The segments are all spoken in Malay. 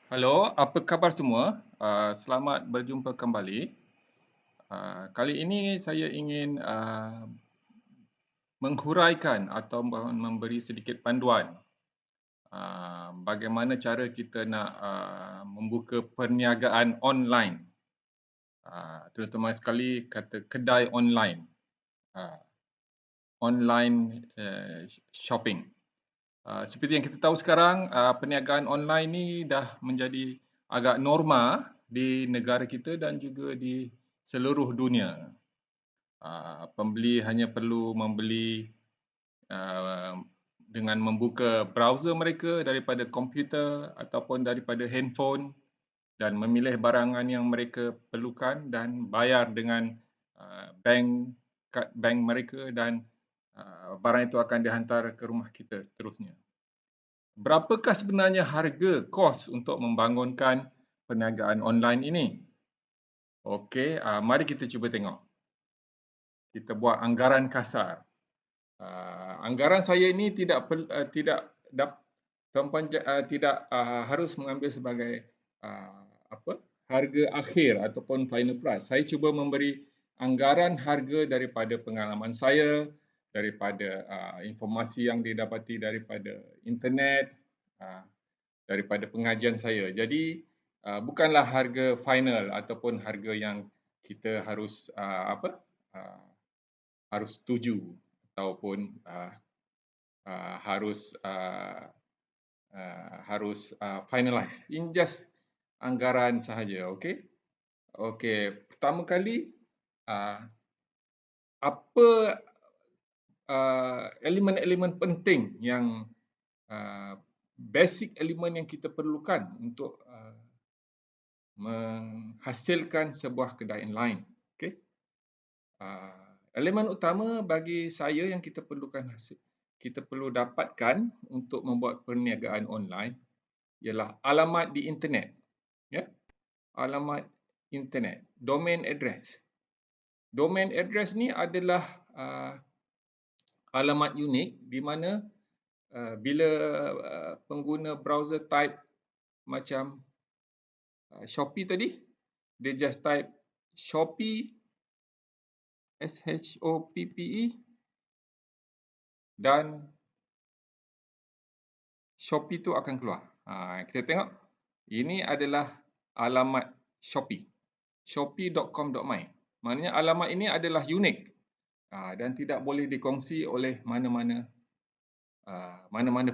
Halo, apa khabar semua? Selamat berjumpa kembali. Kali ini saya ingin menghuraikan atau memberi sedikit panduan bagaimana cara kita nak membuka perniagaan online, terutama sekali kata kedai online, uh, online shopping. Seperti yang kita tahu sekarang, perniagaan online ni dah menjadi agak norma di negara kita dan juga di seluruh dunia. Pembeli hanya perlu membeli uh, dengan membuka browser mereka daripada komputer ataupun daripada handphone dan memilih barangan yang mereka perlukan dan bayar dengan kad bank mereka dan barang itu akan dihantar ke rumah kita seterusnya. Berapakah sebenarnya harga kos untuk membangunkan perniagaan online ini? Okey, mari kita cuba tengok. Kita buat anggaran kasar. Anggaran saya ini tidak harus mengambil sebagai harga akhir ataupun final price. Saya cuba memberi anggaran harga daripada pengalaman saya, daripada informasi yang didapati daripada internet, daripada pengajian saya. Jadi bukanlah harga final ataupun harga yang kita harus setuju ataupun harus finalize. In just anggaran sahaja, okey? Okey, pertama kali apa elemen-elemen penting yang basic elemen yang kita perlukan untuk menghasilkan sebuah kedai online. Okey. Elemen utama bagi saya yang kita perlu dapatkan untuk membuat perniagaan online ialah alamat di internet. Ya. Alamat internet, domain address. Domain address ni adalah alamat unik di mana bila pengguna browser type macam Shopee tadi, dia just type Shopee, SHOPPE, dan Shopee tu akan keluar. Kita tengok, ini adalah alamat Shopee, shopee.com.my. Maknanya alamat ini adalah unik dan tidak boleh dikongsi oleh mana-mana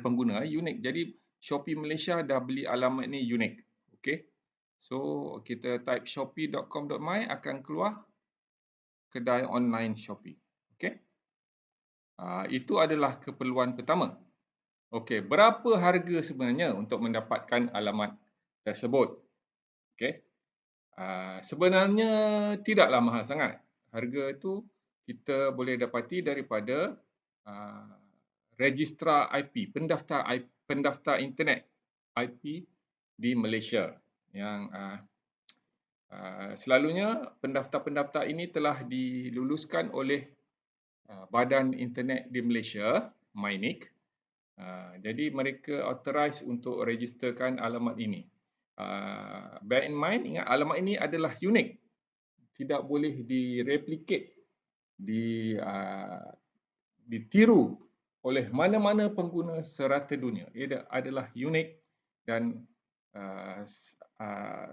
pengguna. Unik. Jadi Shopee Malaysia dah beli alamat ini unik. Okey. So kita type shopee.com.my akan keluar kedai online Shopee. Okey. Itu adalah keperluan pertama. Okey, berapa harga sebenarnya untuk mendapatkan alamat tersebut? Okey. Sebenarnya tidaklah mahal sangat. Harga itu kita boleh dapati daripada registrar IP, pendaftar internet IP di Malaysia yang selalunya pendaftar-pendaftar ini telah diluluskan oleh Badan Internet di Malaysia, MyNIC. Jadi mereka authorize untuk registerkan alamat ini. Bear in mind, ingat alamat ini adalah unik. Tidak boleh direplicate, ditiru oleh mana-mana pengguna serata dunia. Ia adalah unik dan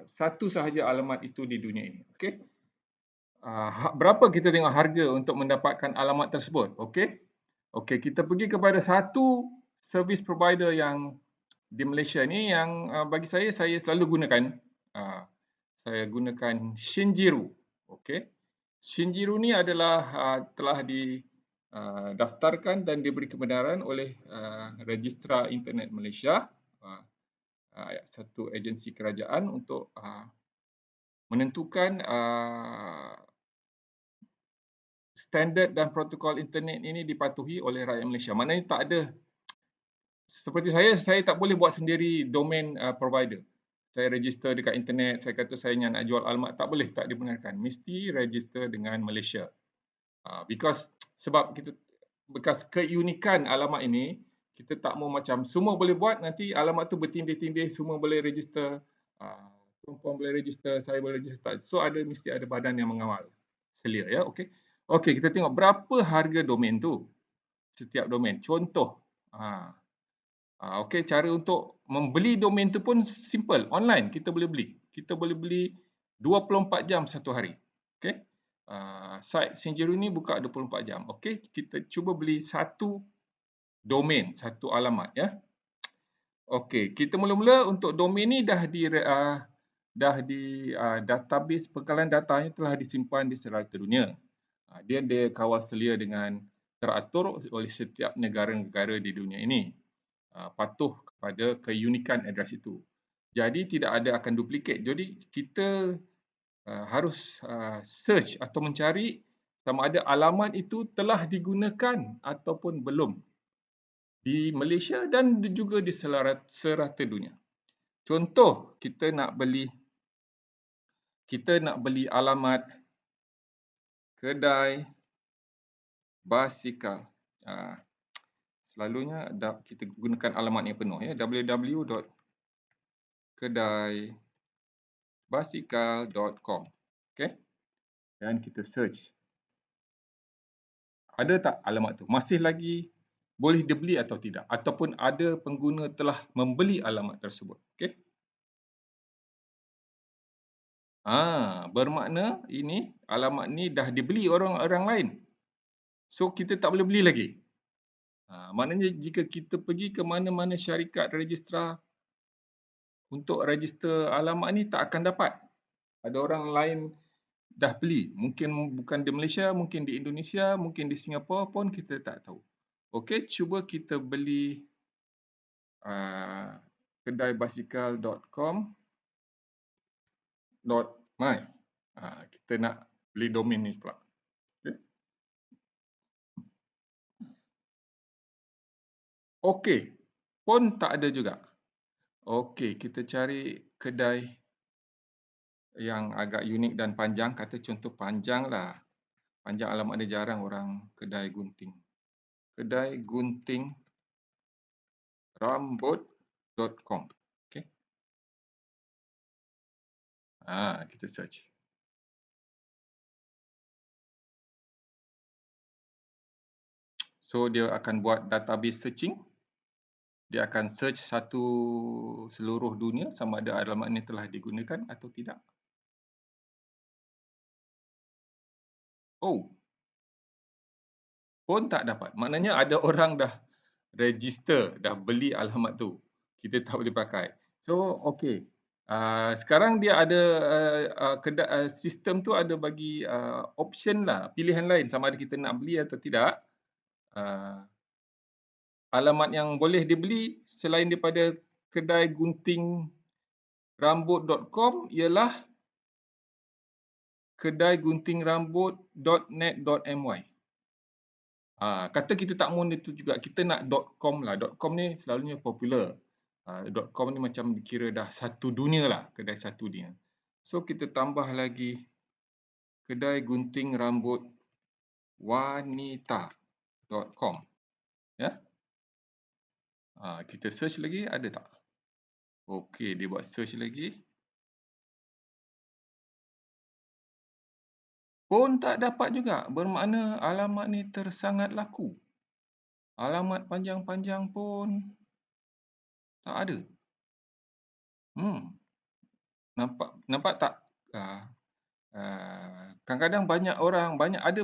satu sahaja alamat itu di dunia ini. Okey. Berapa kita tengok harga untuk mendapatkan alamat tersebut? Okey. Okey, kita pergi kepada satu service provider yang di Malaysia ni yang bagi saya selalu gunakan. Saya gunakan Shinjiru. Okey. Shinjiru ni adalah telah didaftarkan dan diberi kebenaran oleh Registrar Internet Malaysia, satu agensi kerajaan untuk menentukan standard dan protokol internet ini dipatuhi oleh rakyat Malaysia. Maknanya tak ada, seperti saya tak boleh buat sendiri domain provider. Saya register dekat internet, saya kata saya nak jual alamat, tak boleh, tak dibenarkan. Mesti register dengan Malaysia. Because keunikan alamat ini, Kita tak mau macam semua boleh buat, nanti alamat tu bertindih-tindih, semua boleh register, perempuan boleh register, saya boleh register. So mesti ada badan yang mengawal. Selia ya, okey. Okey, kita tengok berapa harga domain tu. Setiap domain. Contoh, okey, cara untuk membeli domain tu pun simple, online kita boleh beli. Kita boleh beli 24 jam satu hari. Okey. Site Sinjeru ni buka 24 jam. Okey, kita cuba beli satu domain, satu alamat ya. Okey, kita mula-mula untuk domain ni dah di database pengkalan datanya telah disimpan di serata dunia. Dia kawal selia dengan teratur oleh setiap negara-negara di dunia ini. Patuh kepada keunikan address itu. Jadi tidak ada akan duplicate. Jadi kita harus search atau mencari sama ada alamat itu telah digunakan ataupun belum di Malaysia dan juga di serata dunia. Contoh, kita nak beli alamat kedai basikal. Selalunya kita gunakan alamat yang penuh ya, www.kedaibasikal.com. Okey. Dan kita search. Ada tak alamat tu? Masih lagi boleh dibeli atau tidak? Ataupun ada pengguna telah membeli alamat tersebut. Okey. Bermakna ini alamat ni dah dibeli orang lain. So kita tak boleh beli lagi. Maknanya jika kita pergi ke mana-mana syarikat registrar untuk register alamat ni tak akan dapat. Ada orang lain dah beli. Mungkin bukan di Malaysia, mungkin di Indonesia, mungkin di Singapura pun kita tak tahu. Okey, cuba kita beli kedaibasikal.com.my. Kita nak beli domain ni pula. Okey, pun tak ada juga. Okey, kita cari kedai yang agak unik dan panjang. Kata contoh panjang lah. Panjang alamat dia jarang orang kedai gunting. Kedai gunting rambut.com. Okey. Kita search. So dia akan buat database searching. Dia akan search seluruh dunia sama ada alamat ini telah digunakan atau tidak. Oh, pun tak dapat. Maknanya ada orang dah register, dah beli alamat tu. Kita tak boleh pakai. So, okey. Sekarang dia ada sistem tu ada bagi option lah, pilihan lain sama ada kita nak beli atau tidak. Alamat yang boleh dibeli selain daripada kedai gunting rambut.com ialah kedai gunting rambut.net.my. Kata kita tak mahu itu juga, kita nak .com lah. .com ni selalunya popular. .com ni macam dikira dah satu dunia lah, kedai satu dunia. So kita tambah lagi kedai gunting rambut wanita.com. Ya. Kita search lagi, ada tak? Okey, dia buat search lagi. Pun tak dapat juga, bermakna alamat ni tersangat laku. Alamat panjang-panjang pun tak ada. Nampak tak? Kadang-kadang banyak ada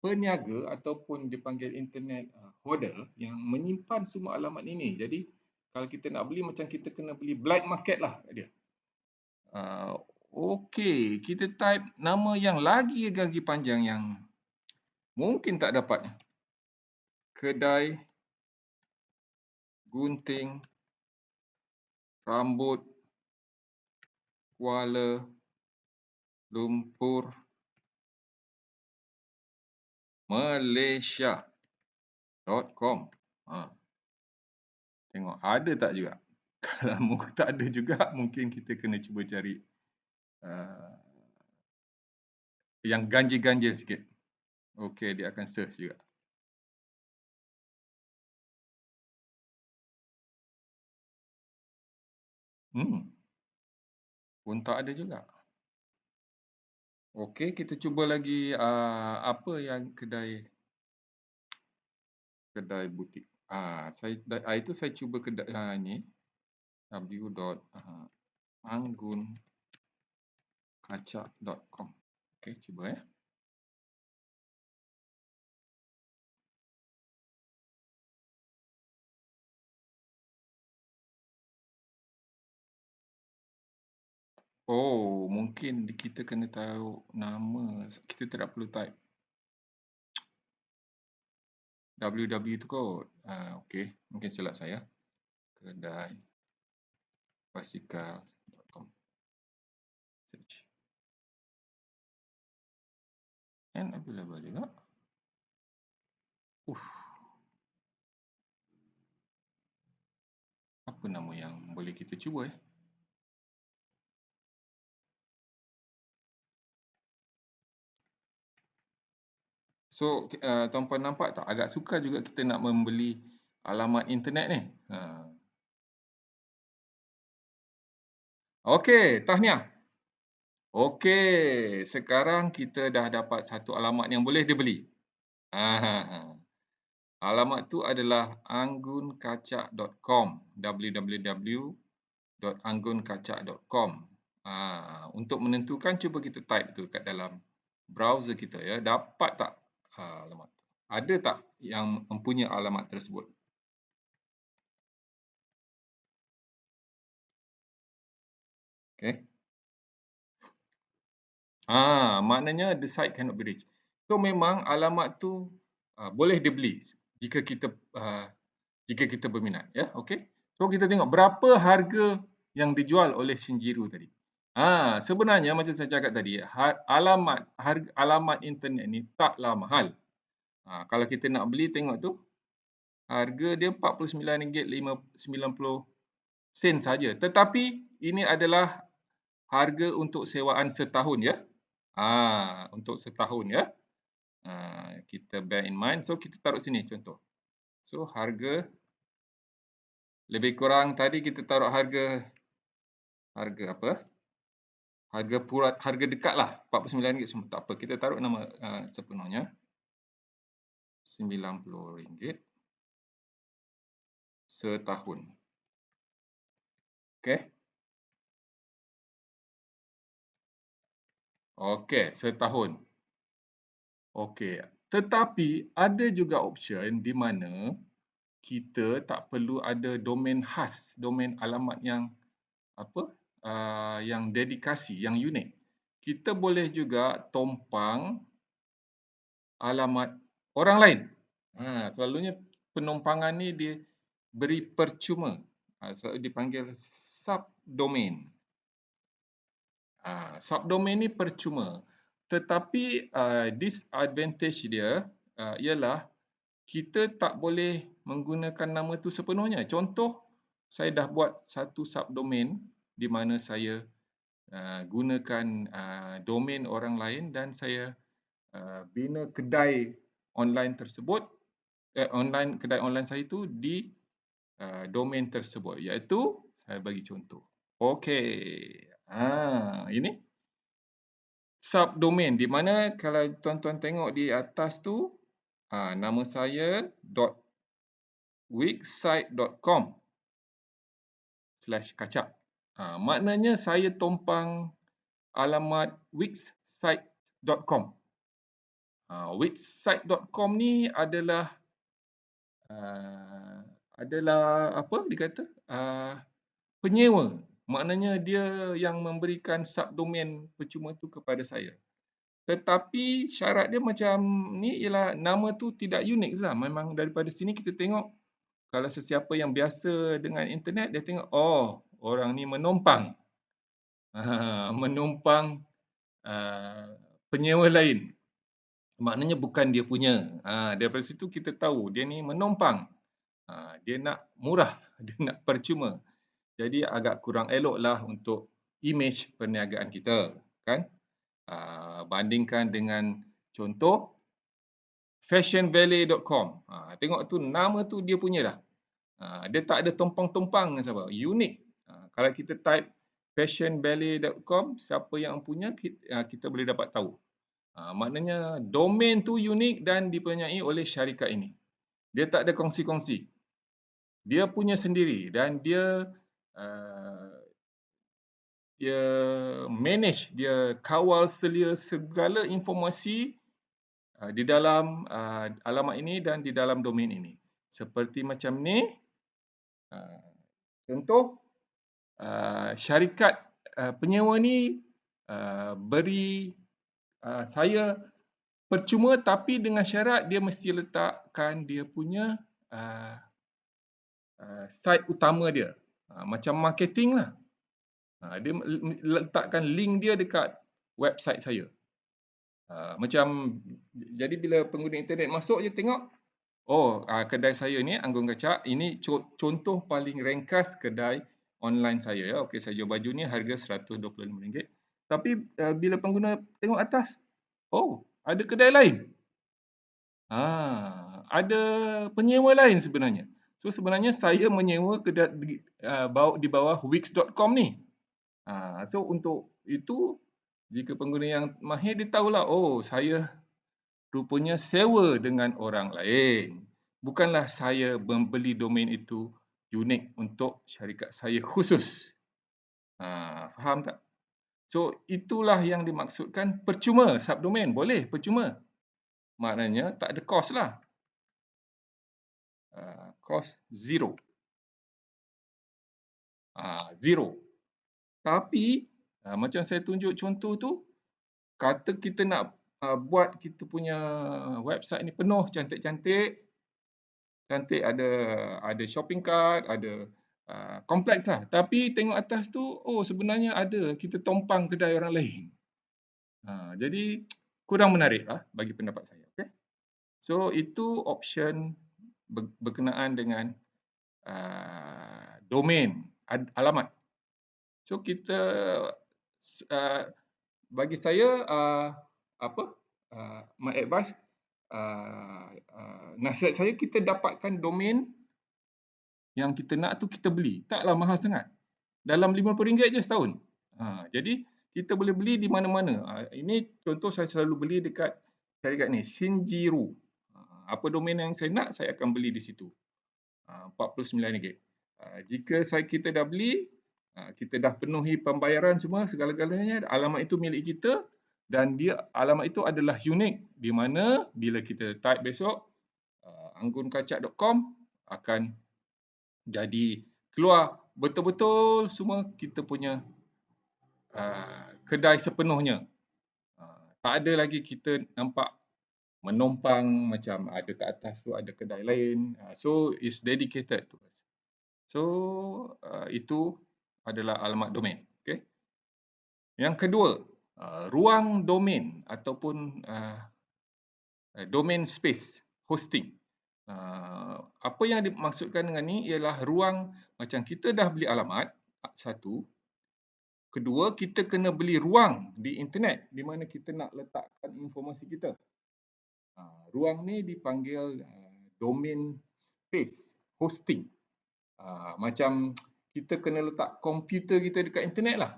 peniaga ataupun dipanggil internet hoarder yang menyimpan semua alamat ini. Jadi kalau kita nak beli macam kita kena beli black market lah dia. Okey, kita type nama yang lagi panjang yang mungkin tak dapat. Kedai gunting rambut Kuala Lumpur Malaysia.com. Tengok ada tak juga. Kalau tak ada juga, mungkin kita kena cuba cari yang ganjil-ganjil sikit. Okey, dia akan search juga. Pun tak ada juga. Okey, kita cuba lagi apa yang kedai butik. Itu saya cuba kedai ini w.anggunkacak.com. Okey, cuba ya. Oh, mungkin kita kena tahu nama. Kita tidak perlu type www tu kot. Okey, mungkin silap saya. Kedai basikal.com. Search. And available juga. Apa nama yang boleh kita cuba So, tuan-puan nampak tak? Agak sukar juga kita nak membeli alamat internet ni. Okey, tahniah. Okey, sekarang kita dah dapat satu alamat yang boleh dibeli. Alamat tu adalah anggunkacak.com. www.anggunkacak.com. Untuk menentukan, cuba kita type tu kat dalam browser kita ya. Dapat tak alamat? Ada tak yang mempunyai alamat tersebut? Okey. Maknanya the site cannot be reached. So memang alamat tu boleh dibeli jika kita berminat ya. Okey. So kita tengok berapa harga yang dijual oleh Shinjiro tadi. Sebenarnya macam saya cakap tadi, alamat internet ni taklah mahal. Kalau kita nak beli, tengok tu harga dia RM49.90 saja. Tetapi ini adalah harga untuk sewaan setahun ya. Untuk setahun ya. Kita bear in mind. So kita taruh sini contoh. So harga lebih kurang tadi kita taruh harga apa? Harga dekat lah RM49 tak apa. Kita taruh nama sepenuhnya RM90 setahun. Okey. Okey, setahun. Okey. Tetapi ada juga option di mana kita tak perlu ada domain khas, domain alamat yang apa? Yang dedikasi, yang unik. Kita boleh juga tumpang alamat orang lain. Selalunya penumpangan ni dia beri percuma. Selalu dipanggil subdomain. Subdomain ni percuma. Tetapi disadvantage dia ialah kita tak boleh menggunakan nama tu sepenuhnya. Contoh, saya dah buat satu subdomain di mana saya gunakan domain orang lain dan saya bina kedai online tersebut, kedai online saya itu di domain tersebut, iaitu saya bagi contoh. Okey, ini subdomain di mana kalau tuan-tuan tengok di atas tu, nama saya .wixsite.com/kacak. Maknanya saya tumpang alamat wixsite.com. Wixsite.com ni adalah apa dikata? Penyewa. Maknanya dia yang memberikan subdomain percuma tu kepada saya. Tetapi syarat dia macam ni ialah nama tu tidak unik lah. Memang daripada sini kita tengok kalau sesiapa yang biasa dengan internet, dia tengok, oh, orang ni menumpang. Menumpang penyewa lain. Maknanya bukan dia punya. Daripada situ kita tahu dia ni menumpang. Dia nak murah, dia nak percuma. Jadi agak kurang elok lah untuk imej perniagaan kita, kan? Bandingkan dengan contoh fashionvalet.com. Tengok tu nama tu dia punya dah. Dia tak ada tumpang-tumpang siapa, unik. Kalau kita type fashionballet.com, siapa yang punya, kita boleh dapat tahu. Maknanya domain tu unik dan dipunyai oleh syarikat ini. Dia tak ada kongsi-kongsi. Dia punya sendiri dan dia dia manage, dia kawal selia segala informasi di dalam alamat ini dan di dalam domain ini. Seperti macam ni, contoh syarikat penyewa ni beri saya percuma tapi dengan syarat dia mesti letakkan dia punya site utama dia. Macam marketing lah. Dia letakkan link dia dekat website saya. Macam jadi bila pengguna internet masuk je tengok, oh kedai saya ni Anggun Kacak, ini contoh paling ringkas kedai online saya ya. Okey, saya jual baju ni harga RM125. Tapi bila pengguna tengok atas, oh ada kedai lain. Ada penyewa lain sebenarnya. So sebenarnya saya menyewa kedai di bawah Wix.com ni. So untuk itu, jika pengguna yang mahir dia tahulah, oh saya rupanya sewa dengan orang lain. Bukanlah saya membeli domain itu unik untuk syarikat saya khusus. Faham tak? So itulah yang dimaksudkan percuma subdomain. Boleh percuma. Maknanya tak ada kos lah. Kos zero. Zero. Tapi macam saya tunjuk contoh tu, kata kita nak buat kita punya website ni penuh cantik-cantik, ada shopping cart, ada kompleks lah. Tapi tengok atas tu, oh sebenarnya ada kita tumpang kedai orang lain. Jadi kurang menarik lah bagi pendapat saya. Okay? So itu option berkenaan dengan domain, alamat. So kita bagi saya my advice, nasihat saya, kita dapatkan domain yang kita nak tu kita beli. Taklah mahal sangat. Dalam RM50 je setahun. Jadi kita boleh beli di mana-mana. Ini contoh saya selalu beli dekat syarikat ni, Shinjiru. Apa domain yang saya nak, saya akan beli di situ. RM49. Jika kita dah beli, kita dah penuhi pembayaran semua, segala-galanya, alamat itu milik kita dan alamat itu adalah unik, di mana bila kita type besok anggunkacak.com akan jadi keluar betul-betul semua kita punya kedai sepenuhnya. Tak ada lagi kita nampak menumpang macam ada kat atas tu ada kedai lain. So it's dedicated to us. So itu adalah alamat domain. Okay. Yang kedua, ruang domain ataupun domain space hosting. Apa yang dimaksudkan dengan ni ialah ruang, macam kita dah beli alamat, satu. Kedua, kita kena beli ruang di internet di mana kita nak letakkan informasi kita. Ruang ni dipanggil domain space hosting. Macam kita kena letak komputer kita dekat internet lah.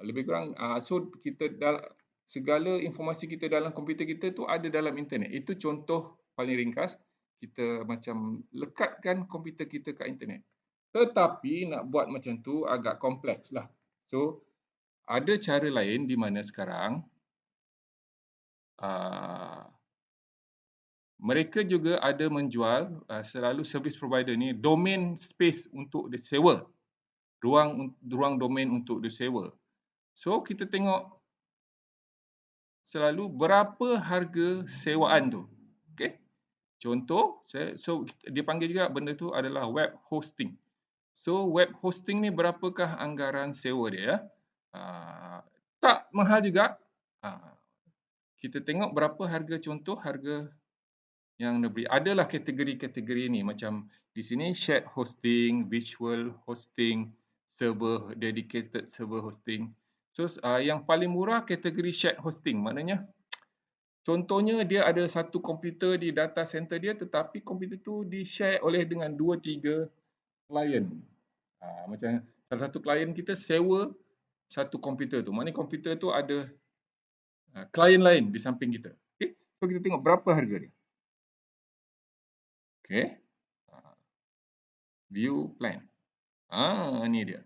Lebih kurang, so kita segala informasi kita dalam komputer kita tu ada dalam internet. Itu contoh paling ringkas, kita macam lekatkan komputer kita kat internet. Tetapi nak buat macam tu agak kompleks lah. So ada cara lain di mana sekarang mereka juga ada menjual, selalu service provider ni, domain space untuk disewa. Ruang domain untuk disewa. So kita tengok selalu berapa harga sewaan tu. Okay. Contoh, dia panggil juga benda tu adalah web hosting. So web hosting ni berapakah anggaran sewa dia? Tak mahal juga. Kita tengok berapa harga, contoh harga yang diberi. Adalah kategori-kategori ni, macam di sini shared hosting, virtual hosting, server, dedicated server hosting. So yang paling murah kategori shared hosting, maknanya contohnya dia ada satu komputer di data center dia, tetapi komputer tu di-share oleh dengan 2-3 klien. Macam salah satu klien kita sewa satu komputer tu. Maknanya komputer tu ada klien lain di samping kita. Okay? So kita tengok berapa harga dia. Okay. View plan. Ni dia.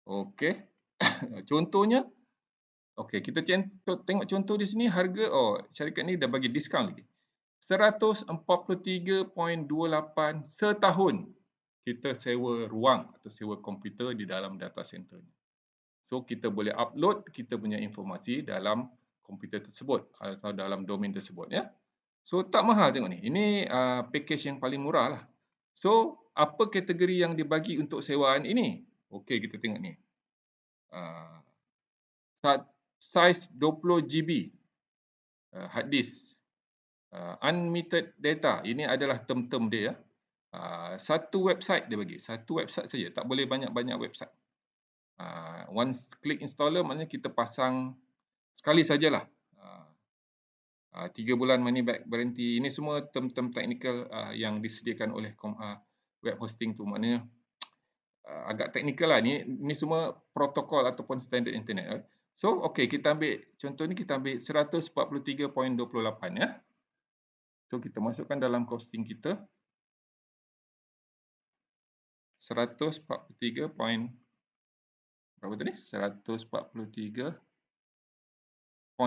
Okay. Contohnya, okay, kita tengok contoh di sini harga, syarikat ni dah bagi diskaun lagi. 143.28 setahun kita sewa ruang atau sewa komputer di dalam data center ni. So kita boleh upload kita punya informasi dalam komputer tersebut atau dalam domain tersebut ya. So tak mahal tengok ni. Ini package yang paling murah lah. So apa kategori yang dibagi untuk sewaan ini? Okey, kita tengok ni. Size 20 GB hard disk. Unlimited data. Ini adalah term-term dia ya. Satu website dia bagi. Satu website saja. Tak boleh banyak-banyak website. Once click installer maknanya kita pasang sekali sajalah. 3 bulan money back guarantee. Ini semua term-term technical yang disediakan oleh web hosting tu. Maknanya agak teknikal lah. Ini semua protokol ataupun standard internet. So, okey, kita ambil contoh ni, kita ambil 143.28 ya. So, kita masukkan dalam costing kita. 143. Berapa tadi? 143.28.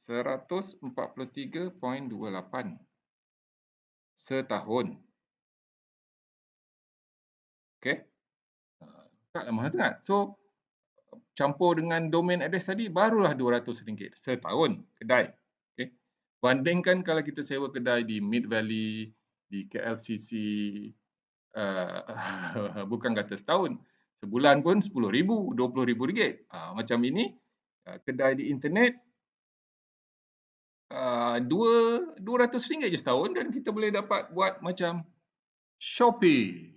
143.28 setahun. Okey. Taklah mahal sangat. So, campur dengan domain address tadi, barulah RM200 setahun kedai. Okay. Bandingkan kalau kita sewa kedai di Mid Valley, di KLCC, bukan kata setahun, sebulan pun RM10,000, RM20,000. Macam ini, kedai di internet, RM200 je setahun dan kita boleh dapat buat macam Shopee.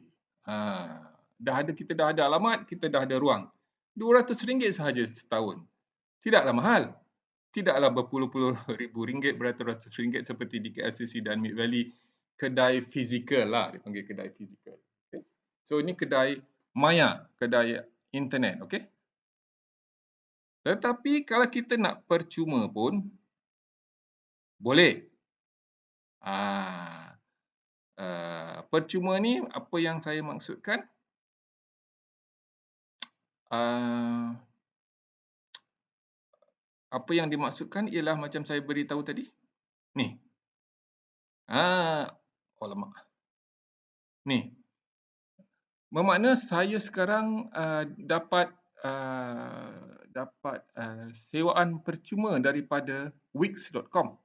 Kita dah ada alamat, kita dah ada ruang. RM200 sahaja setahun. Tidaklah mahal. Tidaklah berpuluh-puluh ribu ringgit, beratus-ratus ringgit seperti di KLCC dan Mid Valley. Kedai fizikal lah, dipanggil kedai fizikal. Okay. So ini kedai maya, kedai internet. Okay. Tetapi kalau kita nak percuma pun, boleh. Percuma ni apa yang saya maksudkan? Apa yang dimaksudkan ialah macam saya beritahu tadi. Ni. Alamak. Ni. Bermakna saya sekarang dapat sewaan percuma daripada Wix.com.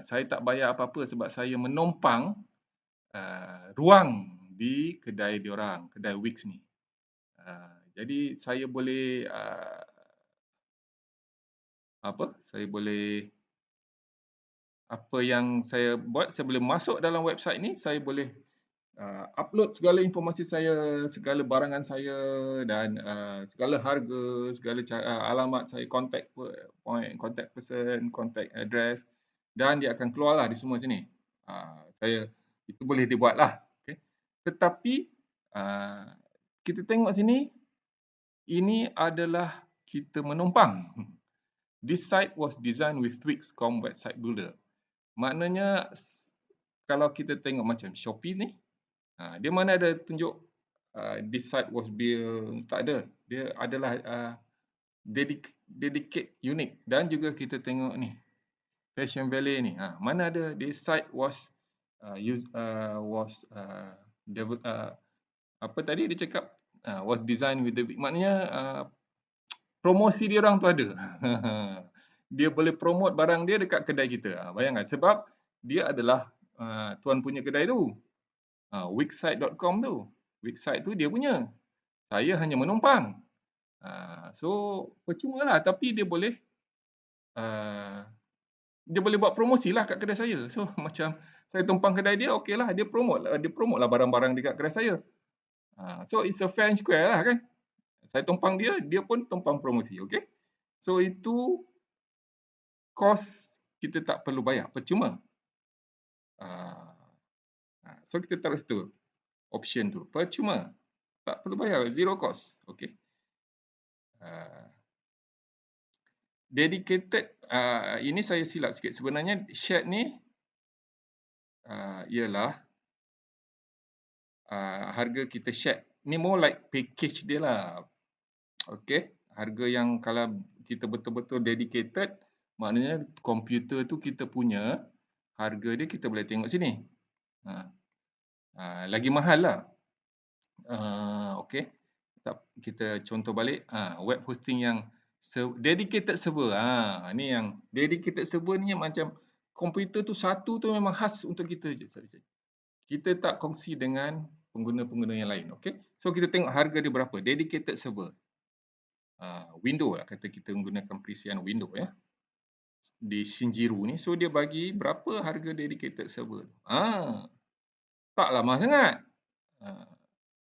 Saya tak bayar apa-apa sebab saya menumpang ruang di kedai diorang, kedai Wix ni. Jadi saya boleh apa yang saya buat, saya boleh masuk dalam website ni, saya boleh upload segala informasi saya, segala barangan saya dan segala harga, segala alamat saya, contact point, contact person, contact address, dan dia akan keluarlah di semua sini. Itu boleh dibuatlah. Okay. Tetapi kita tengok sini, ini adalah kita menumpang. This site was designed with Wix.com website builder. Maknanya kalau kita tengok macam Shopee ni, dia mana ada tunjuk this site was built, tak ada. Dia adalah dedicate unique. Dan juga kita tengok ni, Fashion Valley ni, mana ada this site was apa tadi dia cakap was designed with the, maknanya promosi dia orang tu ada. Dia boleh promote barang dia dekat kedai kita. Bayangkan sebab dia adalah tuan punya kedai tu. Wixsite.com tu. Wixsite tu dia punya. Saya hanya menumpang. So percuma lah, tapi dia boleh buat promosi lah kat kedai saya. So macam saya tumpang kedai dia, okey lah, dia promote lah barang-barang dekat kedai saya. So it's a fair and square lah kan. Saya tumpang dia, dia pun tumpang promosi. Okay. So itu kos kita tak perlu bayar, percuma. So kita taruh situ option tu. Percuma. Tak perlu bayar, zero cost. Okey. Dedicated, ini saya silap sikit. Sebenarnya shared ni ialah harga kita share. Ni more like package dia lah. Okey. Harga yang kalau kita betul-betul dedicated, maknanya komputer tu kita punya, harga dia kita boleh tengok sini. Lagi mahal lah. Okey. Kita contoh balik. Web hosting yang dedicated server. Ni yang dedicated server ni macam komputer tu satu tu memang khas untuk kita je. Kita tak kongsi dengan pengguna-pengguna yang lain. Okey. So kita tengok harga dia berapa. Dedicated server. Windows lah kata kita menggunakan perisian Windows ya. Di Shinjiru ni. So dia bagi berapa harga dedicated server. Tak lama sangat.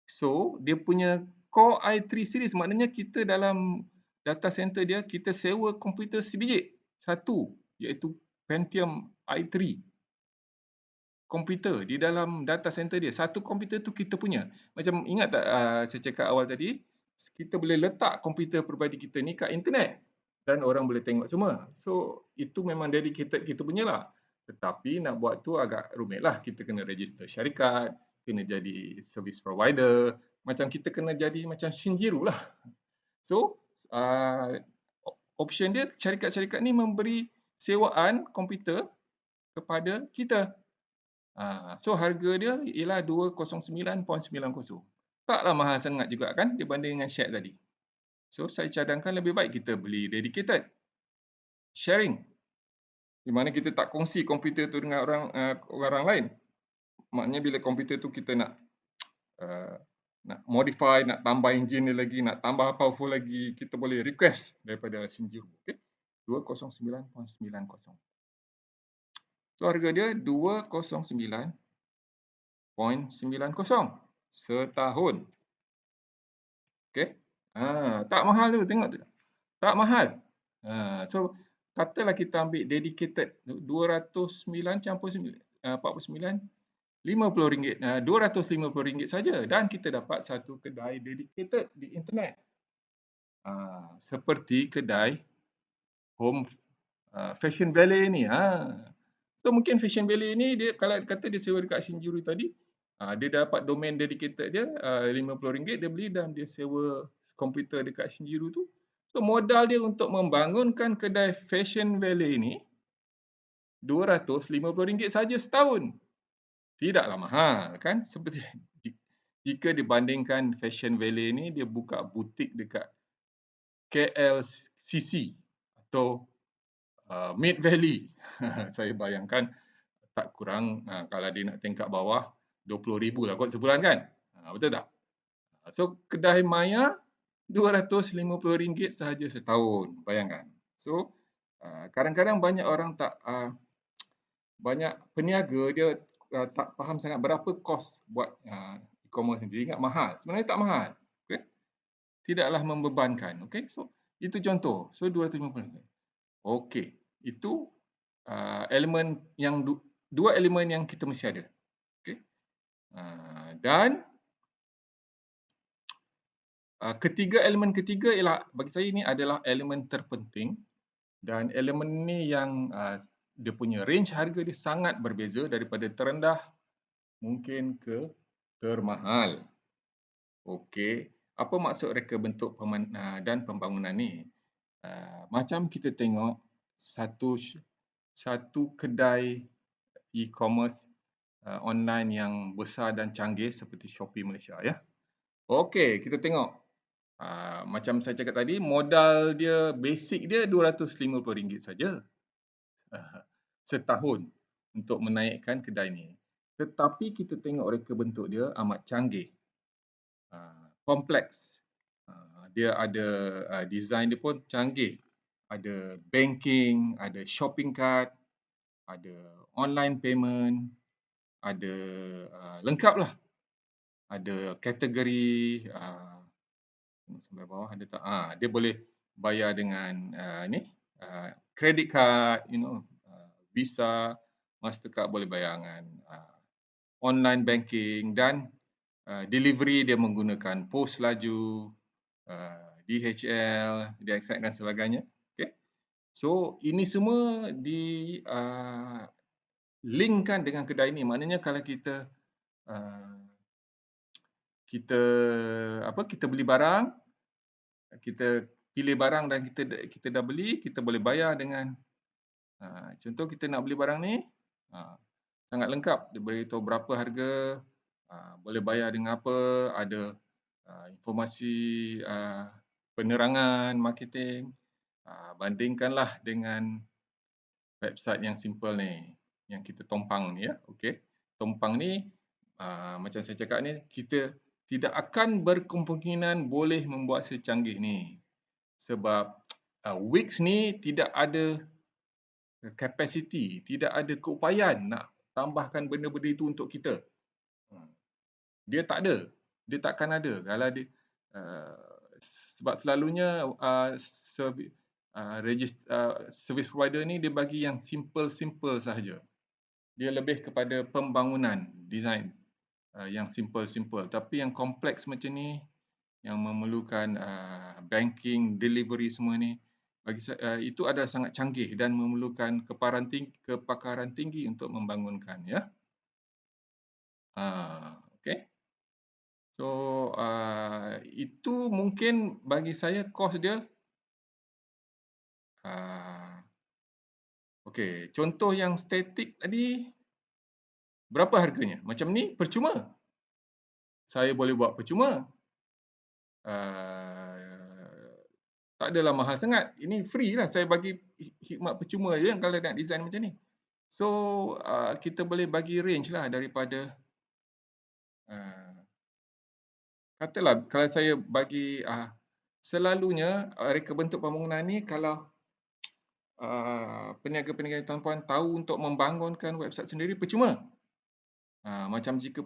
So dia punya Core i3 series maknanya kita dalam data center dia kita sewa komputer sebiji. Satu iaitu Pentium i3. Komputer di dalam data center dia. Satu komputer tu kita punya. Macam ingat tak saya cakap awal tadi, kita boleh letak komputer peribadi kita ni kat internet dan orang boleh tengok semua. So itu memang dedicated kita punya lah. Tetapi nak buat tu agak rumit lah. Kita kena register syarikat, kena jadi service provider, macam kita kena jadi macam Shinjiru lah. So option dia syarikat-syarikat ni memberi sewaan komputer kepada kita. So harga dia ialah 209.90. Taklah mahal sangat juga kan dibanding dengan share tadi. So saya cadangkan lebih baik kita beli dedicated. Sharing. Di mana kita tak kongsi komputer tu dengan orang lain. Maknanya bila komputer tu kita nak modify, nak tambah enjin dia lagi, nak tambah powerful lagi, kita boleh request daripada Shinjiru. Okay? 209.90. So harga dia 209.90 setahun. Okey. Tak mahal tu, tengok tu. Tak mahal. So katalah kita ambil dedicated 209 campur 49 RM50. RM250 saja dan kita dapat satu kedai dedicated di internet. Seperti kedai Home Fashion Valley ni. So mungkin Fashion Valley ni dia kalau kata dia sewa dekat Shinjuku tadi, dia dapat domain dedicated dia RM50 dia beli dan dia sewa komputer dekat Shinjuku tu. So modal dia untuk membangunkan kedai Fashion Valley ni RM250 saja setahun. Tidaklah mahal kan? Seperti jika dibandingkan Fashion Valley ni dia buka butik dekat KLCC atau Mid Valley. Saya bayangkan tak kurang kalau dia nak tingkat bawah RM20,000 lah kot sebulan kan. Betul tak? So kedai maya RM250 sahaja setahun. Bayangkan. So kadang-kadang banyak orang tak banyak peniaga dia tak faham sangat berapa kos buat e-commerce ni. Dia ingat mahal. Sebenarnya tak mahal. Okay? Tidaklah membebankan. Okay? So itu contoh. So RM250. Okey. Itu elemen yang dua elemen yang kita mesti ada. Okey. Dan ketiga elemen ketiga ialah bagi saya ini adalah elemen terpenting dan elemen ni yang dia punya range harga dia sangat berbeza daripada terendah mungkin ke termahal. Okey. Apa maksud reka bentuk dan pembangunan ni? Macam kita tengok satu kedai e-commerce online yang besar dan canggih seperti Shopee Malaysia ya. Okey, kita tengok. Macam saya cakap tadi, modal dia basic dia RM250 saja setahun untuk menaikkan kedai ni. Tetapi kita tengok reka bentuk dia amat canggih. Kompleks. Dia ada design dia pun canggih. Ada banking, ada shopping cart, ada online payment, ada lengkap lah. Ada kategori sampai bawah ada tak? Dia boleh bayar dengan credit card, Visa, Mastercard boleh bayar dengan online banking dan delivery dia menggunakan pos laju, DHL, DXL dan sebagainya. Okay. So ini semua di linkkan dengan kedai ini. Maknanya kalau kita kita beli barang, kita pilih barang dan kita dah beli, kita boleh bayar dengan contoh kita nak beli barang ni sangat lengkap. Dia beritahu berapa harga, boleh bayar dengan apa, ada informasi penerangan marketing. Bandingkanlah dengan website yang simple ni, yang kita tompang ni ya. Okey. Tompang ni macam saya cakap ni, kita tidak akan berkemungkinan boleh membuat secanggih ni. Sebab Wix ni tidak ada capacity, tidak ada keupayaan nak tambahkan benda-benda itu untuk kita. Dia tak ada. Dia takkan ada. Kalau dia sebab selalunya service provider ni dia bagi yang simple-simple sahaja. Dia lebih kepada pembangunan design yang simple-simple. Tapi yang kompleks macam ni, yang memerlukan banking, delivery semua ni, bagi saya itu adalah sangat canggih dan memerlukan kepakaran tinggi untuk membangunkan ya. Okey. So itu mungkin bagi saya kos dia. Okey, contoh yang statik tadi berapa harganya? Macam ni percuma. Saya boleh buat percuma. Tak adalah mahal sangat. Ini free lah. Saya bagi khidmat percuma je kalau nak design macam ni. So kita boleh bagi range lah daripada katalah kalau saya bagi selalunya reka bentuk pembangunan ni kalau peniaga-peniaga tuan-puan tahu untuk membangunkan website sendiri percuma. Macam jika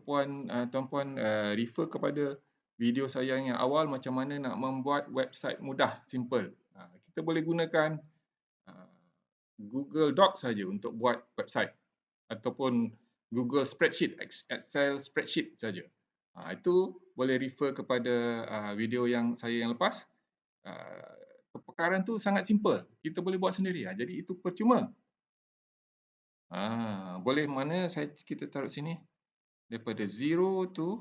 tuan-puan refer kepada video saya yang awal macam mana nak membuat website mudah, simple. Kita boleh gunakan Google Docs saja untuk buat website ataupun Google Spreadsheet, Excel Spreadsheet saja. Itu boleh refer kepada video yang saya yang lepas. Perkara tu sangat simple. Kita boleh buat sendiri. Jadi itu percuma. Boleh mana kita taruh sini daripada zero tu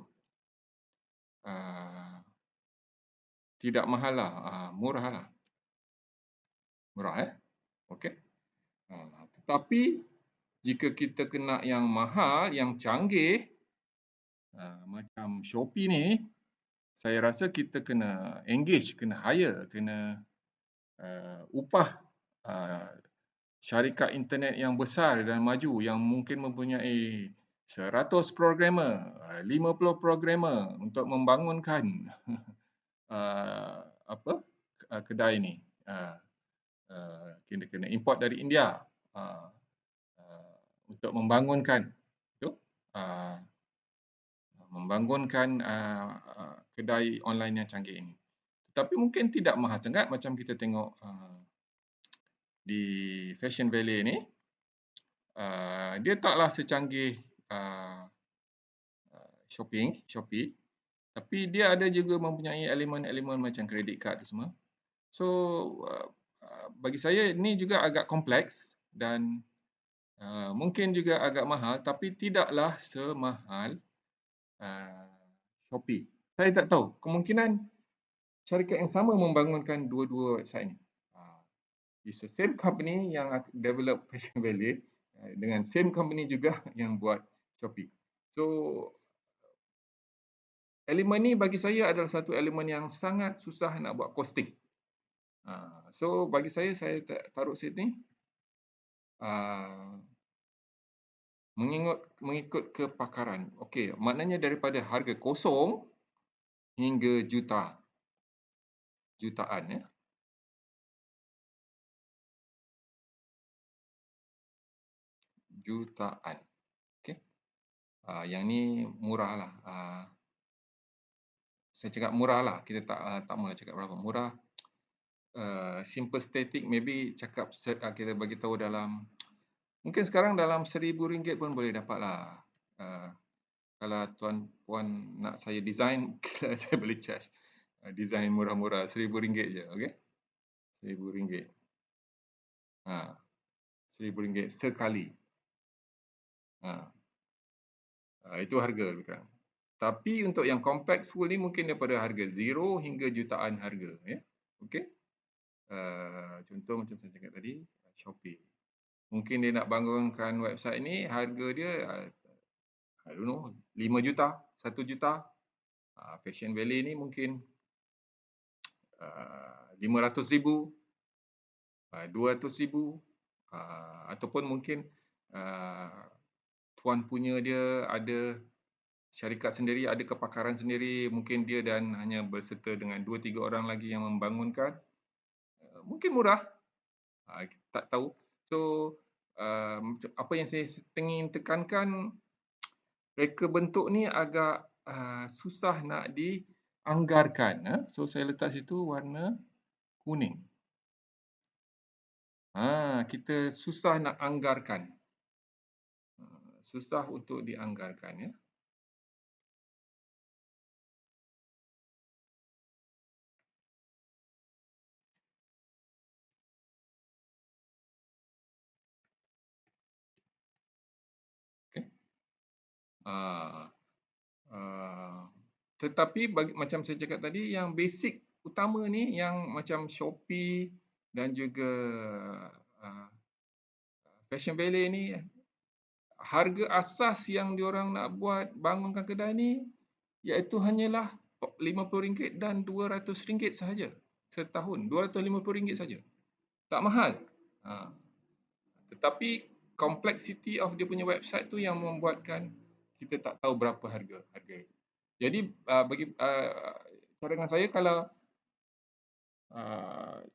tidak mahal lah, murah lah. Murah okey. Tetapi jika kita kena yang mahal, yang canggih macam Shopee ni, saya rasa kita kena engage, kena hire, kena upah syarikat internet yang besar dan maju yang mungkin mempunyai 100 programmer, 50 programmer untuk membangunkan kedai ni. Kita kena import dari India untuk membangunkan kedai online yang canggih ini. Tetapi mungkin tidak mahal sangat macam kita tengok di Fashion Valley ni. Dia taklah secanggih Shopee, tapi dia ada juga mempunyai elemen-elemen macam credit card tu semua. So bagi saya ini juga agak kompleks dan mungkin juga agak mahal, tapi tidaklah semahal Shopee. Saya tak tahu, kemungkinan syarikat yang sama membangunkan dua-dua website ni. It's the same company yang develop Fashion Valley dengan same company juga yang buat Shopee. So elemen ni bagi saya adalah satu elemen yang sangat susah nak buat costing. So bagi saya taruh sini mengikut kepakaran. Okey, maknanya daripada harga kosong hingga jutaan ya. Jutaan. Okey. Yang ni murah lah. Saya cakap murah lah. Kita tak mahu cakap berapa murah. Simple static maybe cakap kita bagi tahu dalam mungkin sekarang dalam RM1,000 pun boleh dapat lah. kalau tuan puan nak saya design, saya boleh charge design murah-murah RM1,000 je, okey? RM1,000. RM1,000 sekali. Itu harga lebih kurang. Tapi untuk yang compact full ni mungkin daripada harga 0 hingga jutaan harga, ya. Okey. Contoh macam saya cakap tadi, Shopee. Mungkin dia nak bangunkan website ni, harga dia I don't know, 5 juta, 1 juta. Fashion Valley ni mungkin 500,000, 200,000, ataupun mungkin tuan punya dia ada syarikat sendiri, ada kepakaran sendiri, mungkin dia dan hanya berserta dengan 2-3 orang lagi yang membangunkan, mungkin murah, tak tahu. So apa yang saya ingin tekankan, reka bentuk ni agak susah nak dianggarkan. So saya letak situ warna kuning. Kita susah nak anggarkan. Susah untuk dianggarkan, ya. Okay. Tetapi macam saya cakap tadi, yang basic utama ni yang macam Shopee dan juga Fashion Valley ni, harga asas yang diorang nak buat bangunkan kedai ni iaitu hanyalah RM50 dan RM200 sahaja setahun. RM250 saja. Tak mahal. Tetapi complexity of dia punya website tu yang membuatkan kita tak tahu berapa harga. Jadi bagi cadangan saya, kalau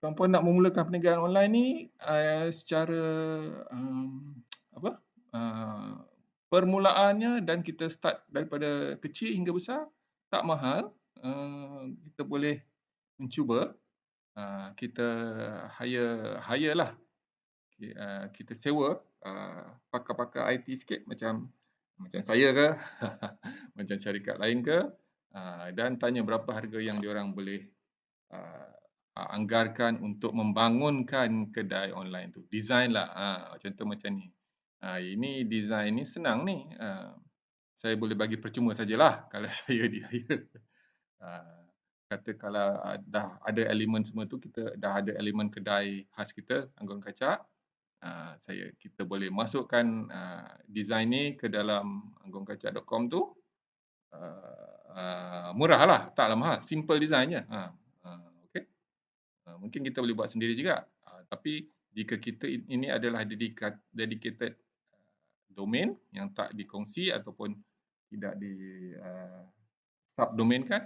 tuan-puan nak memulakan perniagaan online ni secara permulaannya, dan kita start daripada kecil hingga besar, tak mahal. Kita boleh mencuba. Kita hire lah. Kita sewa pakar-pakar IT sikit, macam saya ke, macam syarikat lain ke, dan tanya berapa harga yang diorang boleh anggarkan untuk membangunkan kedai online tu. Design lah. Contoh macam ni. Ini design ni senang ni. Saya boleh bagi percuma sajalah kalau saya di-hire. Kata kalau dah ada elemen semua tu, kita dah ada elemen kedai khas kita, Anggun Kacak, kita boleh masukkan design ni ke dalam anggunkacak.com tu. Murah lah, taklah mahal, simple design je. Okay. Mungkin kita boleh buat sendiri juga. Tapi jika kita ini adalah dedicated domain yang tak dikongsi ataupun tidak di subdomainkan,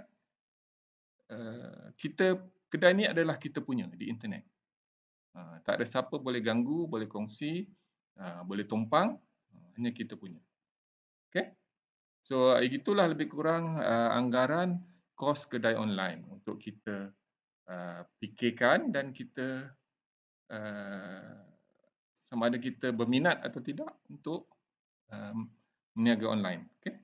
kedai ni adalah kita punya di internet. Tak ada siapa boleh ganggu, boleh kongsi, boleh tumpang, hanya kita punya. Okay? So itulah lebih kurang anggaran kos kedai online untuk kita fikirkan, dan kita sama ada kita berminat atau tidak untuk berniaga online. Okay?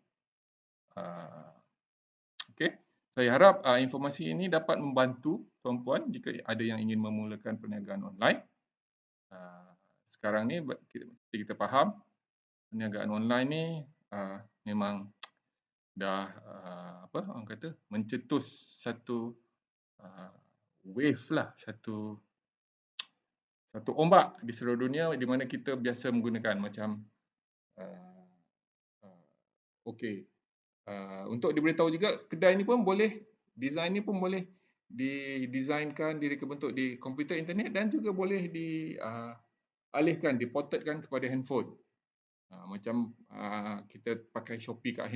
Okay. Saya harap informasi ini dapat membantu tuan-puan jika ada yang ingin memulakan perniagaan online. Sekarang ni kita faham perniagaan online ni memang dah orang kata mencetus satu wave lah, satu ombak di seluruh dunia di mana kita biasa menggunakan macam untuk diberitahu juga, kedai ni pun boleh, design ni pun boleh didesainkan, direka bentuk di komputer internet, dan juga boleh dialihkan, diportedkan kepada handphone. Macam kita pakai Shopee kat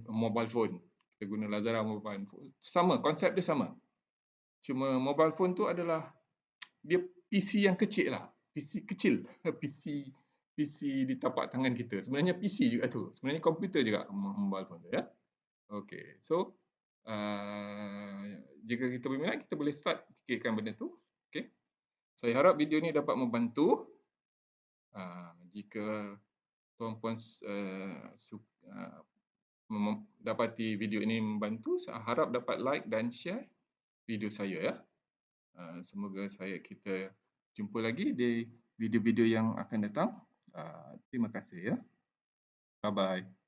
mobile phone, kita guna Lazada mobile phone. Sama, konsep dia sama. Cuma mobile phone tu adalah dia PC yang kecil lah. PC kecil. PC di tapak tangan kita. Sebenarnya PC juga tu. Sebenarnya komputer juga mobile phone tu, ya. Okey. So jika kita berminat, kita boleh start fikirkan benda tu. Okey. Saya harap video ni dapat membantu. Jika tuan-puan dapati video ini membantu, saya harap dapat like dan share video saya ya. Semoga kita jumpa lagi di video-video yang akan datang. Terima kasih ya. Bye bye.